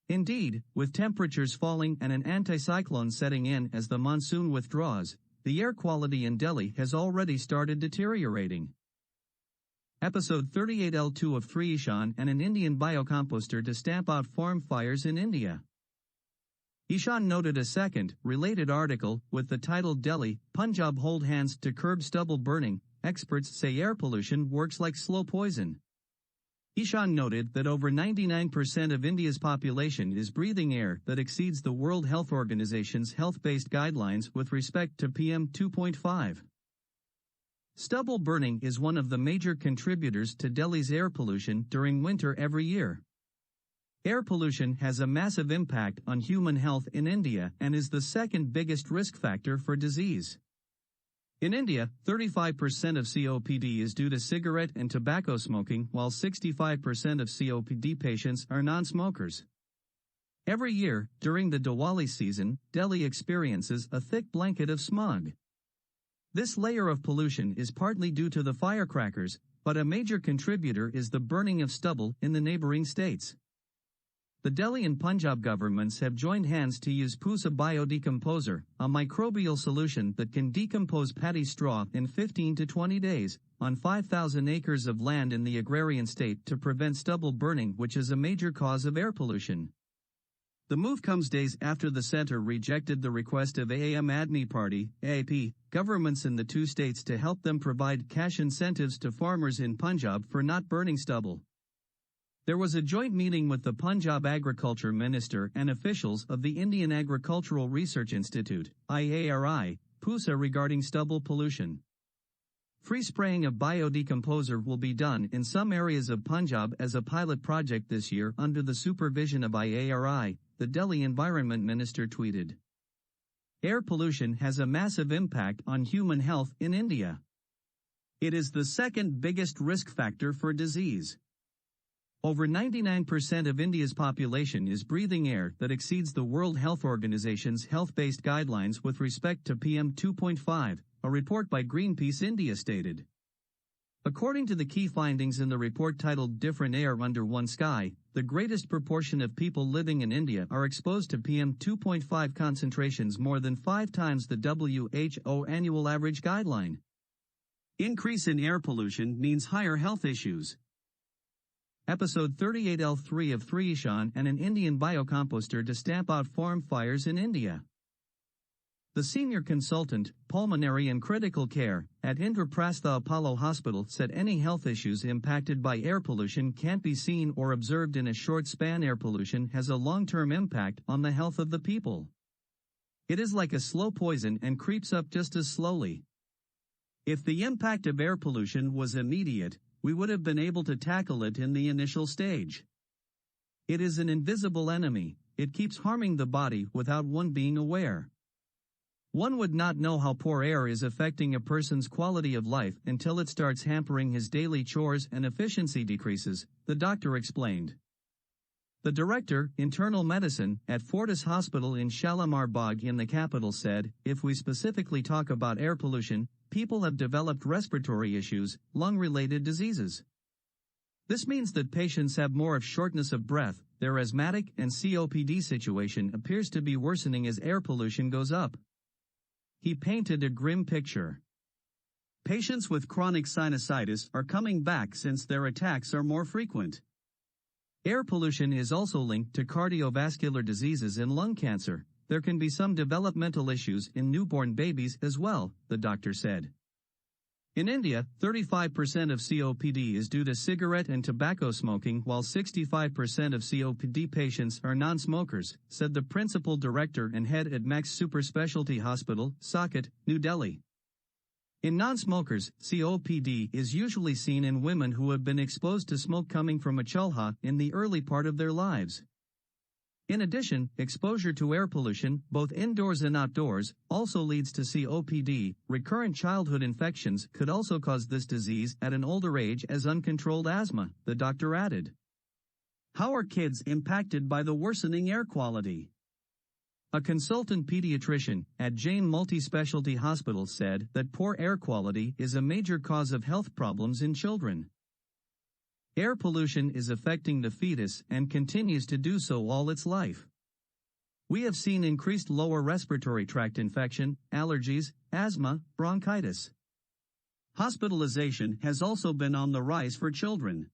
Indeed, with temperatures falling and an anticyclone setting in as the monsoon withdraws, the air quality in Delhi has already started deteriorating. Episode 38L2 of 3 Ishan and an Indian biocomposter to stamp out farm fires in India. Ishan noted a second, related article, with the title Delhi, Punjab hold hands to curb stubble burning, experts say air pollution works like slow poison. Ishan noted that over 99% of India's population is breathing air that exceeds the World Health Organization's health-based guidelines with respect to PM2.5. Stubble burning is one of the major contributors to Delhi's air pollution during winter every year. Air pollution has a massive impact on human health in India and is the second biggest risk factor for disease. In India, 35% of COPD is due to cigarette and tobacco smoking, while 65% of COPD patients are non-smokers. Every year, during the Diwali season, Delhi experiences a thick blanket of smog. This layer of pollution is partly due to the firecrackers, but a major contributor is the burning of stubble in the neighboring states. The Delhi and Punjab governments have joined hands to use Pusa biodecomposer, a microbial solution that can decompose paddy straw in 15 to 20 days, on 5,000 acres of land in the agrarian state to prevent stubble burning, which is a major cause of air pollution. The move comes days after the center rejected the request of Aam Admi Party, AAP, governments in the two states to help them provide cash incentives to farmers in Punjab for not burning stubble. There was a joint meeting with the Punjab Agriculture Minister and officials of the Indian Agricultural Research Institute, IARI, PUSA regarding stubble pollution. Free spraying of biodecomposer will be done in some areas of Punjab as a pilot project this year under the supervision of IARI, the Delhi Environment Minister tweeted. Air pollution has a massive impact on human health in India. It is the second biggest risk factor for disease. Over 99% of India's population is breathing air that exceeds the World Health Organization's health-based guidelines with respect to PM 2.5, a report by Greenpeace India stated. According to the key findings in the report titled Different Air Under One Sky, the greatest proportion of people living in India are exposed to PM 2.5 concentrations more than 5 times the WHO annual average guideline. Increase in air pollution means higher health issues. Episode 38L3 of 3 Ishan and an Indian biocomposter to stamp out farm fires in India. The senior consultant, pulmonary and critical care, at Indraprastha Apollo Hospital said any health issues impacted by air pollution can't be seen or observed in a short span. Air pollution has a long-term impact on the health of the people. It is like a slow poison and creeps up just as slowly. If the impact of air pollution was immediate, we would have been able to tackle it in the initial stage. It is an invisible enemy. It keeps harming the body without one being aware. One would not know how poor air is affecting a person's quality of life until it starts hampering his daily chores and efficiency decreases, the doctor explained. The director, internal medicine, at Fortis Hospital in Shalimar Bagh in the capital said, if we specifically talk about air pollution, people have developed respiratory issues, lung-related diseases. This means that patients have more of shortness of breath. Their asthmatic and COPD situation appears to be worsening as air pollution goes up. He painted a grim picture. Patients with chronic sinusitis are coming back since their attacks are more frequent. Air pollution is also linked to cardiovascular diseases and lung cancer. There can be some developmental issues in newborn babies as well, the doctor said. In India, 35% of COPD is due to cigarette and tobacco smoking, while 65% of COPD patients are non-smokers, said the principal director and head at Max Super Specialty Hospital, Saket, New Delhi. In non-smokers, COPD is usually seen in women who have been exposed to smoke coming from a chulha in the early part of their lives. In addition, exposure to air pollution, both indoors and outdoors, also leads to COPD. Recurrent childhood infections could also cause this disease at an older age as uncontrolled asthma, the doctor added. How are kids impacted by the worsening air quality? A consultant pediatrician at Jain Multi-Specialty Hospital said that poor air quality is a major cause of health problems in children. Air pollution is affecting the fetus and continues to do so all its life. We have seen increased lower respiratory tract infection, allergies, asthma, bronchitis. Hospitalization has also been on the rise for children.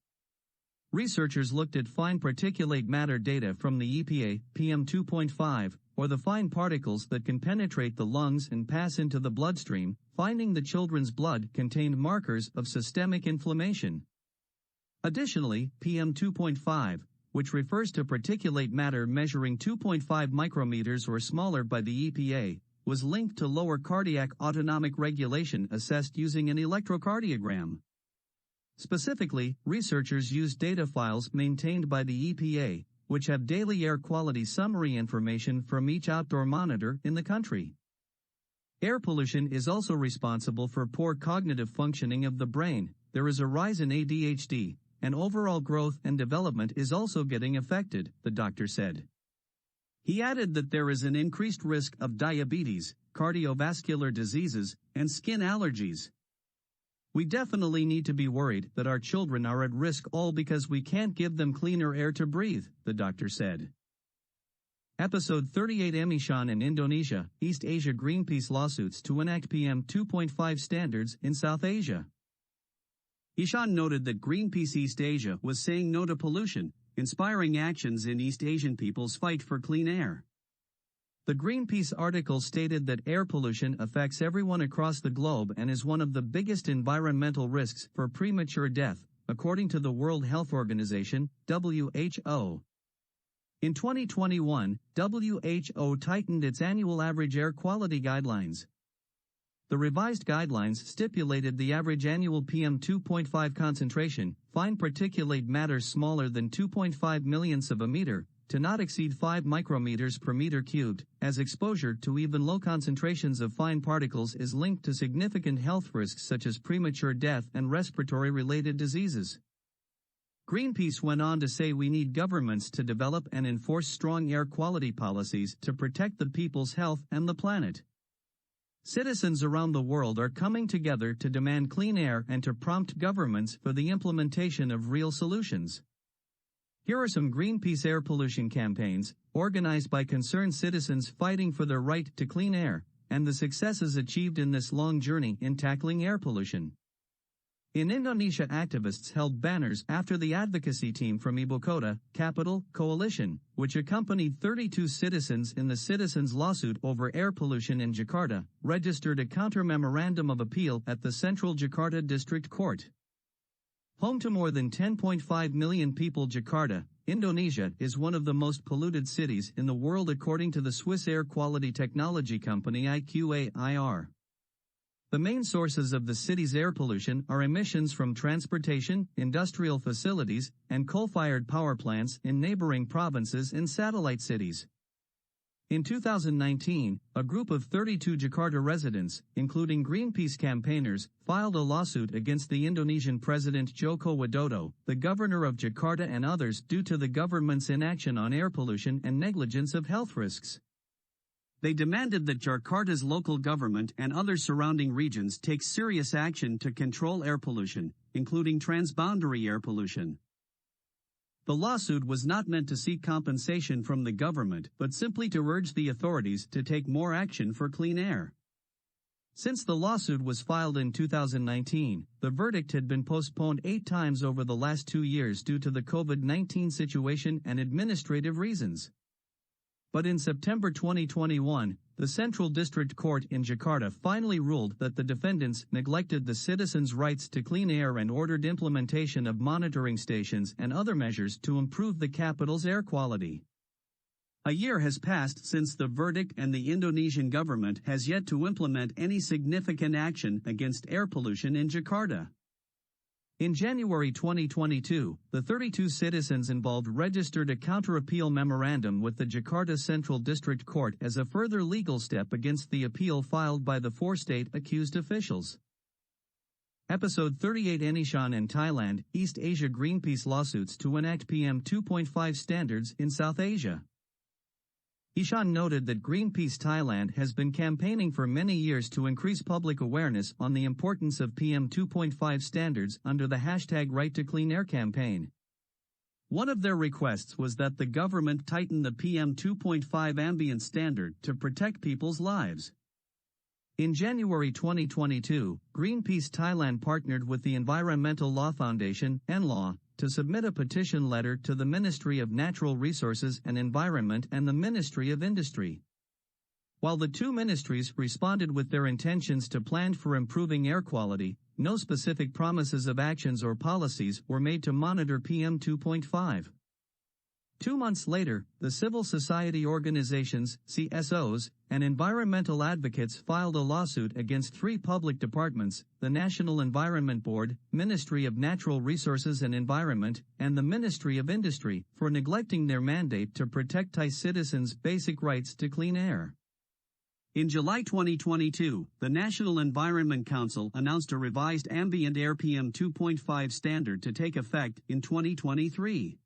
Researchers looked at fine particulate matter data from the EPA, PM 2.5, or the fine particles that can penetrate the lungs and pass into the bloodstream, finding the children's blood contained markers of systemic inflammation. Additionally, PM 2.5, which refers to particulate matter measuring 2.5 micrometers or smaller by the EPA, was linked to lower cardiac autonomic regulation assessed using an electrocardiogram. Specifically, researchers used data files maintained by the EPA, which have daily air quality summary information from each outdoor monitor in the country. Air pollution is also responsible for poor cognitive functioning of the brain. There is a rise in ADHD, and overall growth and development is also getting affected, the doctor said. He added that there is an increased risk of diabetes, cardiovascular diseases, and skin allergies. We definitely need to be worried that our children are at risk, all because we can't give them cleaner air to breathe, the doctor said. Episode 38 Emishan in Indonesia, East Asia Greenpeace lawsuits to enact PM 2.5 standards in South Asia. Ishan noted that Greenpeace East Asia was saying no to pollution, inspiring actions in East Asian people's fight for clean air. The Greenpeace article stated that air pollution affects everyone across the globe and is one of the biggest environmental risks for premature death, according to the World Health Organization, WHO. In 2021, WHO tightened its annual average air quality guidelines. The revised guidelines stipulated the average annual PM 2.5 concentration, fine particulate matter smaller than 2.5 millionths of a meter, to not exceed 5 micrometers per meter cubed, as exposure to even low concentrations of fine particles is linked to significant health risks such as premature death and respiratory-related diseases. Greenpeace went on to say we need governments to develop and enforce strong air quality policies to protect the people's health and the planet. Citizens around the world are coming together to demand clean air and to prompt governments for the implementation of real solutions. Here are some Greenpeace air pollution campaigns, organized by concerned citizens fighting for their right to clean air, and the successes achieved in this long journey in tackling air pollution. In Indonesia, activists held banners after the advocacy team from Ibukota, Capital, Coalition, which accompanied 32 citizens in the citizens' lawsuit over air pollution in Jakarta, registered a counter-memorandum of appeal at the Central Jakarta District Court. Home to more than 10.5 million people, Jakarta, Indonesia is one of the most polluted cities in the world according to the Swiss air quality technology company IQAIR. The main sources of the city's air pollution are emissions from transportation, industrial facilities, and coal-fired power plants in neighboring provinces and satellite cities. In 2019, a group of 32 Jakarta residents, including Greenpeace campaigners, filed a lawsuit against the Indonesian President Joko Widodo, the governor of Jakarta, and others due to the government's inaction on air pollution and negligence of health risks. They demanded that Jakarta's local government and other surrounding regions take serious action to control air pollution, including transboundary air pollution. The lawsuit was not meant to seek compensation from the government, but simply to urge the authorities to take more action for clean air. Since the lawsuit was filed in 2019, the verdict had been postponed 8 times over the last 2 years due to the COVID-19 situation and administrative reasons. But in September 2021, the Central District Court in Jakarta finally ruled that the defendants neglected the citizens' rights to clean air and ordered implementation of monitoring stations and other measures to improve the capital's air quality. A year has passed since the verdict, and the Indonesian government has yet to implement any significant action against air pollution in Jakarta. In January 2022, the 32 citizens involved registered a counter-appeal memorandum with the Jakarta Central District Court as a further legal step against the appeal filed by the 4 state-accused officials. Episode 38: Indonesia and Thailand, East Asia. Greenpeace lawsuits to enact PM 2.5 standards in South Asia. Ishan noted that Greenpeace Thailand has been campaigning for many years to increase public awareness on the importance of PM 2.5 standards under the hashtag Right to Clean Air campaign. One of their requests was that the government tighten the PM 2.5 ambient standard to protect people's lives. In January 2022, Greenpeace Thailand partnered with the Environmental Law Foundation, (NLaw), to submit a petition letter to the Ministry of Natural Resources and Environment and the Ministry of Industry. While the two ministries responded with their intentions to plan for improving air quality, no specific promises of actions or policies were made to monitor PM 2.5. 2 months later, the civil society organizations, CSOs, and environmental advocates filed a lawsuit against 3 public departments, the National Environment Board, Ministry of Natural Resources and Environment, and the Ministry of Industry, for neglecting their mandate to protect Thai citizens' basic rights to clean air. In July 2022, the National Environment Council announced a revised ambient air PM 2.5 standard to take effect in 2023.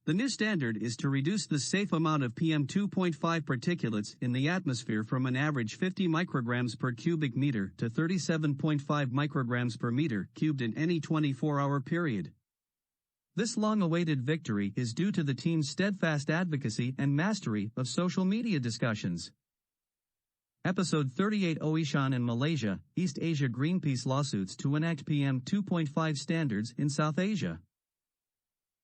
The new standard is to reduce the safe amount of PM 2.5 particulates in the atmosphere from an average 50 micrograms per cubic meter to 37.5 micrograms per meter cubed in any 24-hour period. This long-awaited victory is due to the team's steadfast advocacy and mastery of social media discussions. Episode 38: Ocean and Malaysia, East Asia. Greenpeace lawsuits to enact PM 2.5 standards in South Asia.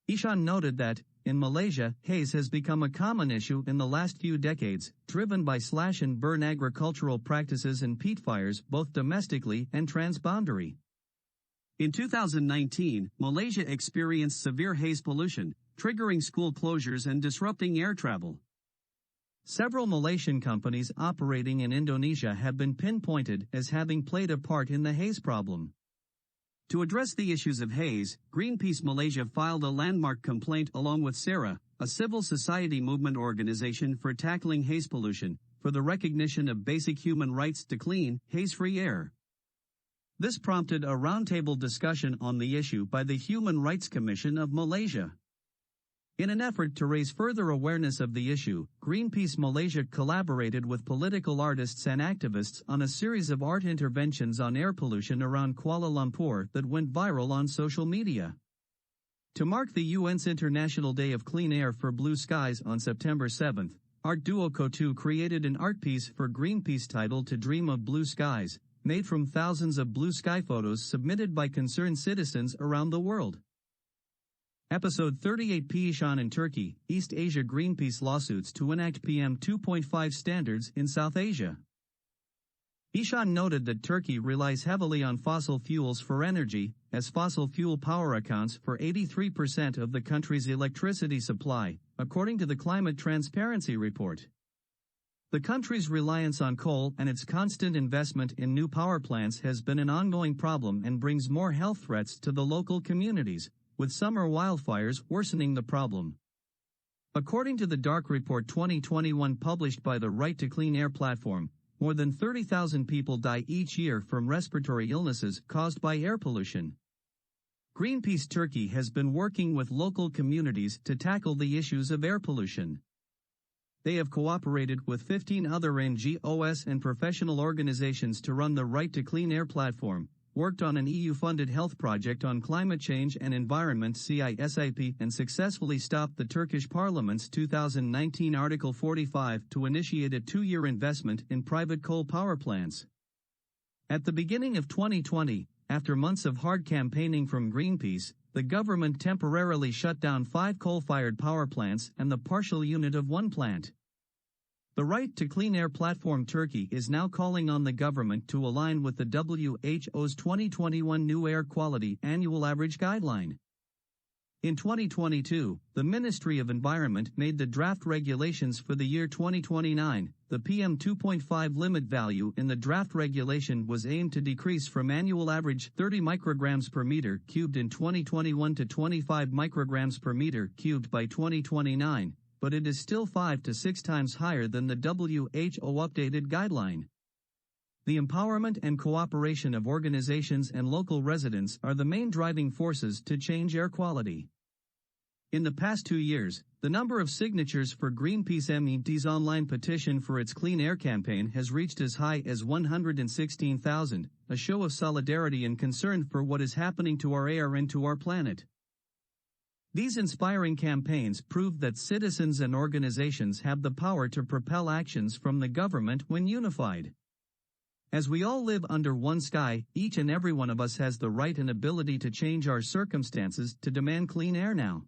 Ishan noted that, in Malaysia, haze has become a common issue in the last few decades, driven by slash-and-burn agricultural practices and peat fires both domestically and transboundary. In 2019, Malaysia experienced severe haze pollution, triggering school closures and disrupting air travel. Several Malaysian companies operating in Indonesia have been pinpointed as having played a part in the haze problem. To address the issues of haze, Greenpeace Malaysia filed a landmark complaint along with SERA, a civil society movement organization for tackling haze pollution, for the recognition of basic human rights to clean, haze-free air. This prompted a roundtable discussion on the issue by the Human Rights Commission of Malaysia. In an effort to raise further awareness of the issue, Greenpeace Malaysia collaborated with political artists and activists on a series of art interventions on air pollution around Kuala Lumpur that went viral on social media. To mark the UN's International Day of Clean Air for Blue Skies on September 7, art duo Kotu created an art piece for Greenpeace titled To Dream of Blue Skies, made from thousands of blue sky photos submitted by concerned citizens around the world. Episode 38 Ishan in Turkey, East Asia Greenpeace lawsuits to enact PM 2.5 standards in South Asia. Ishan noted that Turkey relies heavily on fossil fuels for energy, as fossil fuel power accounts for 83% of the country's electricity supply, according to the Climate Transparency Report. The country's reliance on coal and its constant investment in new power plants has been an ongoing problem and brings more health threats to the local communities, with summer wildfires worsening the problem. According to the Dark Report 2021 published by the Right to Clean Air platform, more than 30,000 people die each year from respiratory illnesses caused by air pollution. Greenpeace Turkey has been working with local communities to tackle the issues of air pollution. They have cooperated with 15 other NGOs and professional organizations to run the Right to Clean Air platform, worked on an EU-funded health project on climate change and environment CISIP and successfully stopped the Turkish Parliament's 2019 Article 45 to initiate a 2-year investment in private coal power plants. At the beginning of 2020, after months of hard campaigning from Greenpeace, the government temporarily shut down 5 coal-fired power plants and the partial unit of 1 plant. The Right to Clean Air platform Turkey is now calling on the government to align with the WHO's 2021 New Air Quality Annual Average Guideline. In 2022, the Ministry of Environment made the draft regulations for the year 2029. The PM 2.5 limit value in the draft regulation was aimed to decrease from annual average 30 micrograms per meter cubed in 2021 to 25 micrograms per meter cubed by 2029. But it is still 5 to 6 times higher than the WHO updated guideline. The empowerment and cooperation of organizations and local residents are the main driving forces to change air quality. In the past 2 years, the number of signatures for Greenpeace MED's online petition for its Clean Air campaign has reached as high as 116,000, a show of solidarity and concern for what is happening to our air and to our planet. These inspiring campaigns prove that citizens and organizations have the power to propel actions from the government when unified. As we all live under one sky, each and every one of us has the right and ability to change our circumstances to demand clean air now.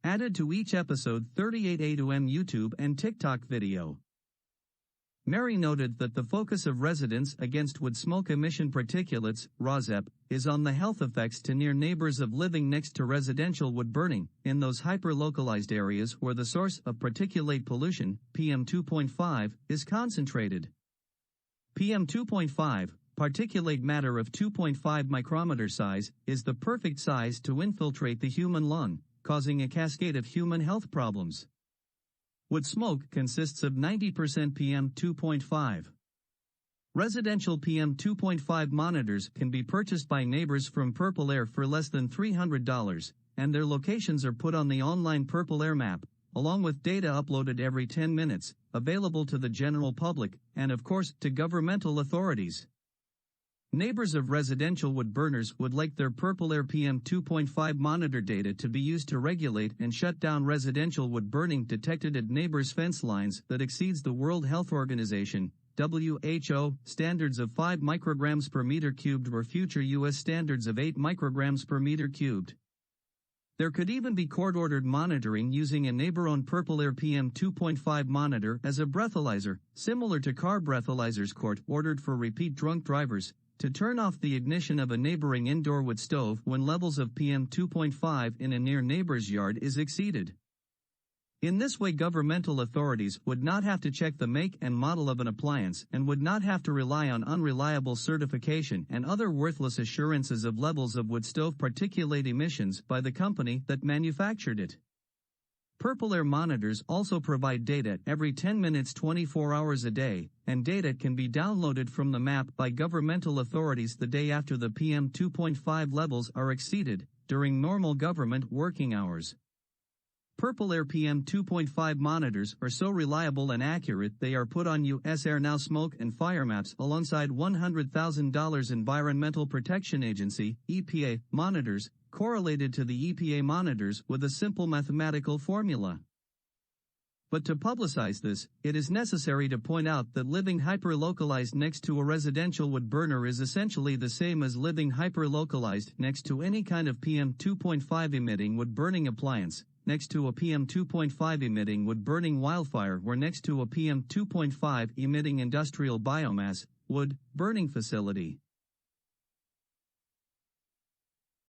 Added to each episode 38 A2M YouTube and TikTok video. Mary noted that the focus of Residents Against Wood Smoke Emission Particulates, ROSEP, is on the health effects to near neighbors of living next to residential wood burning, in those hyper-localized areas where the source of particulate pollution, PM 2.5, is concentrated. PM 2.5, particulate matter of 2.5 micrometer size, is the perfect size to infiltrate the human lung, causing a cascade of human health problems. Wood smoke consists of 90% PM 2.5. Residential PM 2.5 monitors can be purchased by neighbors from Purple Air for less than $300, and their locations are put on the online Purple Air map, along with data uploaded every 10 minutes, available to the general public, and of course, to governmental authorities. Neighbors of residential wood burners would like their Purple Air PM 2.5 monitor data to be used to regulate and shut down residential wood burning detected at neighbors' fence lines that exceeds the World Health Organization, WHO, standards of 5 micrograms per meter cubed or future U.S. standards of 8 micrograms per meter cubed. There could even be court-ordered monitoring using a neighbor-owned Purple Air PM 2.5 monitor as a breathalyzer, similar to car breathalyzers court-ordered for repeat drunk drivers, to turn off the ignition of a neighboring indoor wood stove when levels of PM 2.5 in a near neighbor's yard is exceeded. In this way, governmental authorities would not have to check the make and model of an appliance and would not have to rely on unreliable certification and other worthless assurances of levels of wood stove particulate emissions by the company that manufactured it. Purple air monitors also provide data every 10 minutes 24 hours a day, and data can be downloaded from the map by governmental authorities the day after the PM 2.5 levels are exceeded, during normal government working hours. Purple air PM 2.5 monitors are so reliable and accurate they are put on U.S. Air Now smoke and fire maps alongside $100,000 Environmental Protection Agency, EPA, monitors, correlated to the EPA monitors with a simple mathematical formula. But to publicize this, it is necessary to point out that living hyperlocalized next to a residential wood burner is essentially the same as living hyperlocalized next to any kind of PM 2.5 emitting wood burning appliance, next to a PM 2.5 emitting wood burning wildfire, or next to a PM 2.5 emitting industrial biomass wood burning facility.